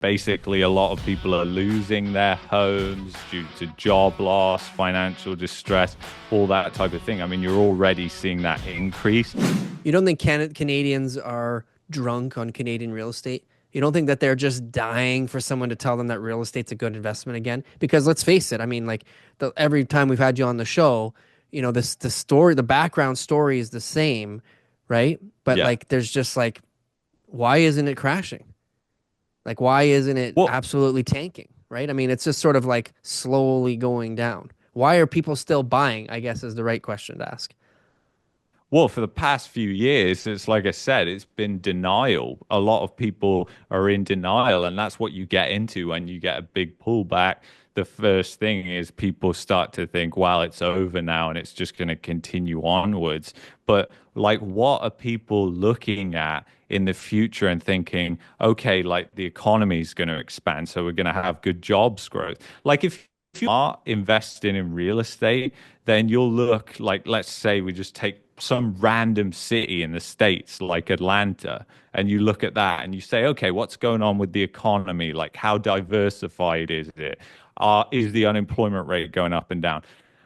basically a lot of people are losing their homes due to job loss, financial distress, all that type of thing. I mean, you're already seeing that increase. You don't think Canadians are drunk on Canadian real estate? You don't think that they're just dying for someone to tell them that real estate's a good investment again? Because let's face it, I mean, like every time we've had you on the show, the story, the background story is the same, right? But Yeah. like, there's just like, why isn't it crashing? Like, why isn't it Well, absolutely tanking, right? I mean, it's just sort of like slowly going down. Why are people still buying? I guess is the right question to ask. Well, for the past few years, it's like I said, it's been denial. A lot of people are in denial, and that's what you get into when you get a big pullback. The first thing is people start to think, well, it's over now and it's just going to continue onwards. But like, what are people looking at in the future and thinking, okay, like the economy is going to expand, so we're going to have good jobs growth? Like, if you are investing in real estate, then you'll look like, let's say we just take some random city in the States like Atlanta, and you look at that and you say, okay, what's going on with the economy? Like, how diversified is it? Is the unemployment rate going up and down?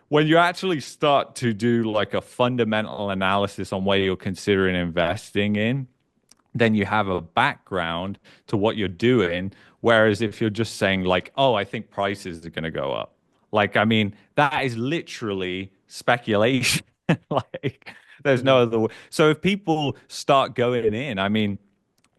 When you actually start to do like a fundamental analysis on where you're considering investing in, then you have a background to what you're doing. Whereas if you're just saying like, oh, I think prices are going to go up, like, I mean, that is literally speculation. Like, there's no Mhm. other way. So if people start going in, I mean,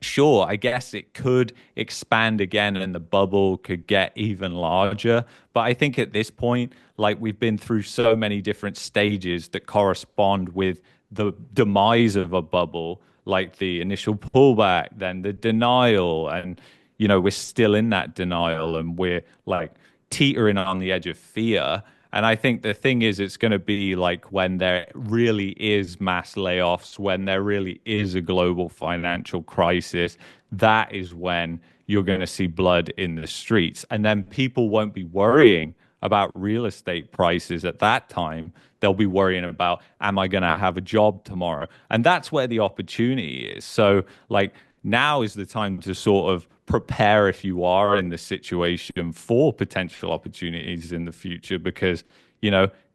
sure, I guess it could expand again and the bubble could get even larger. But I think at this point, like we've been through so many different stages that correspond with the demise of a bubble, like the initial pullback, then the denial. And, we're still in that denial and we're like teetering on the edge of fear. And I think the thing is, it's going to be like when there really is mass layoffs, when there really is a global financial crisis, that is when you're going to see blood in the streets. And then people won't be worrying about real estate prices at that time. They'll be worrying about, am I going to have a job tomorrow? And that's where the opportunity is. So, like, now is the time to sort of prepare if you are in this situation for potential opportunities in the future because,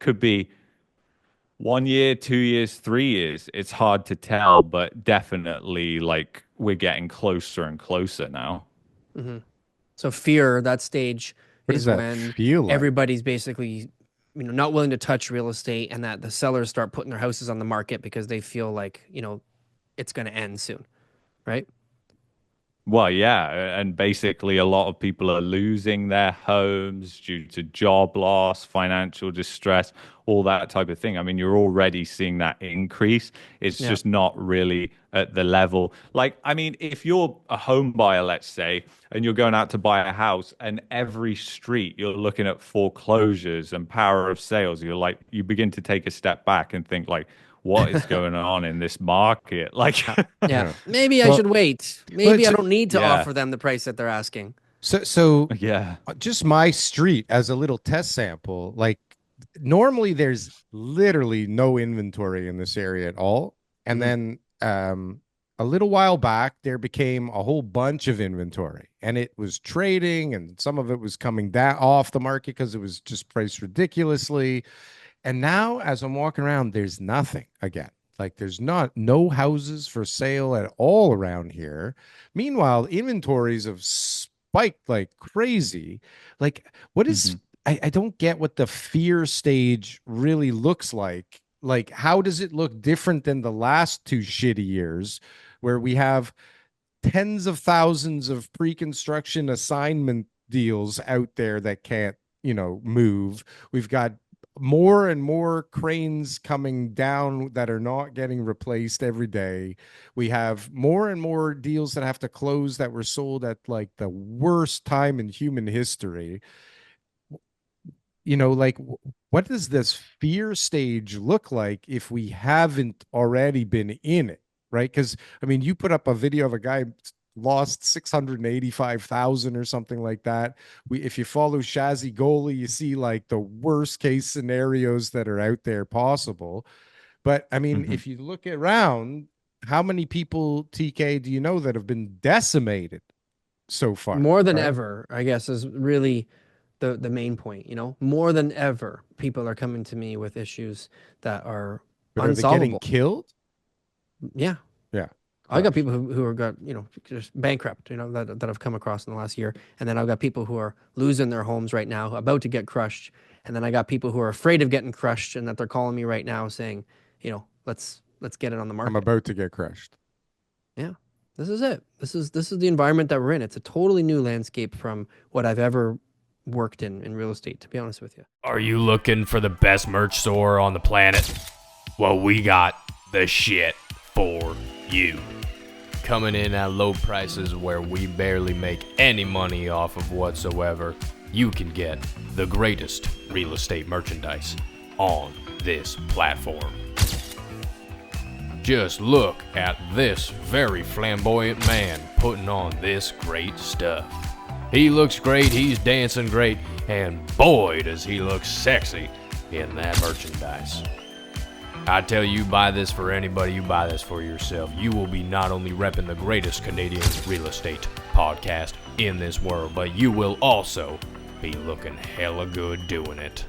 could be 1 year, 2 years, 3 years. It's hard to tell, but definitely like we're getting closer and closer now. Hmm. So fear, that stage What does is that when feel like? everybody's basically, not willing to touch real estate and that the sellers start putting their houses on the market because they feel like, it's going to end soon, right? Well, yeah, and basically a lot of people are losing their homes due to job loss, financial distress, all that type of thing. I mean, you're already seeing that increase. It's Yeah. just not really at the level. Like, I mean, if you're a home buyer, let's say, and you're going out to buy a house, and every street you're looking at foreclosures and power of sales, you're like, you begin to take a step back and think like, what is going on in this market? Like, Yeah. Yeah. Maybe I Well, should wait. Maybe I let's don't need to yeah, offer them the price that they're asking. so yeah. just my street as a little test sample, like normally there's literally no inventory in this area at all. And Hmm. then a little while back there became a whole bunch of inventory and it was trading and some of it was coming down off the market because it was just priced ridiculously. And now, as I'm walking around, there's nothing again. Like there's not no houses for sale at all around here. Meanwhile, inventories have spiked like crazy. Like, what is Mhm. I don't get what the fear stage really looks like. Like, how does it look different than the last two shitty years where we have tens of thousands of pre-construction assignment deals out there that can't, move. We've got more and more cranes coming down that are not getting replaced every day. We have more and more deals that have to close that were sold at like the worst time in human history. Like what does this fear stage look like if we haven't already been in it? Right? Because I mean, you put up a video of a guy lost 685,000 or something like that. If you follow Shazi Goli, you see like the worst case scenarios that are out there possible. But I mean, Mhm. if you look around, how many people, TK, do you know that have been decimated? so far. More than right? ever, I guess, is really the main point. You know, more than ever, people are coming to me with issues that are But are they getting unsolvable. killed? Yeah. Yeah. I got crushed. people who are got, you know, just bankrupt, you know, that I've come across in the last year. And then I've got people who are losing their homes right now, about to get crushed. And then I got people who are afraid of getting crushed and that they're calling me right now saying, you know, let's get it on the I'm market. about to get crushed. Yeah. This is it. This is the environment that we're in. It's a totally new landscape from what I've ever worked in real estate, to be honest with you. Are you looking for the best merch store on the planet? Well, we got the shit for you. Coming in at low prices where we barely make any money off of whatsoever, you can get the greatest real estate merchandise on this platform. Just look at this very flamboyant man putting on this great stuff. He looks great, he's dancing great, and boy does he look sexy in that merchandise. I tell you, buy this for anybody, you buy this for yourself. You will be not only repping the greatest Canadian real estate podcast in this world, but you will also be looking hella good doing it.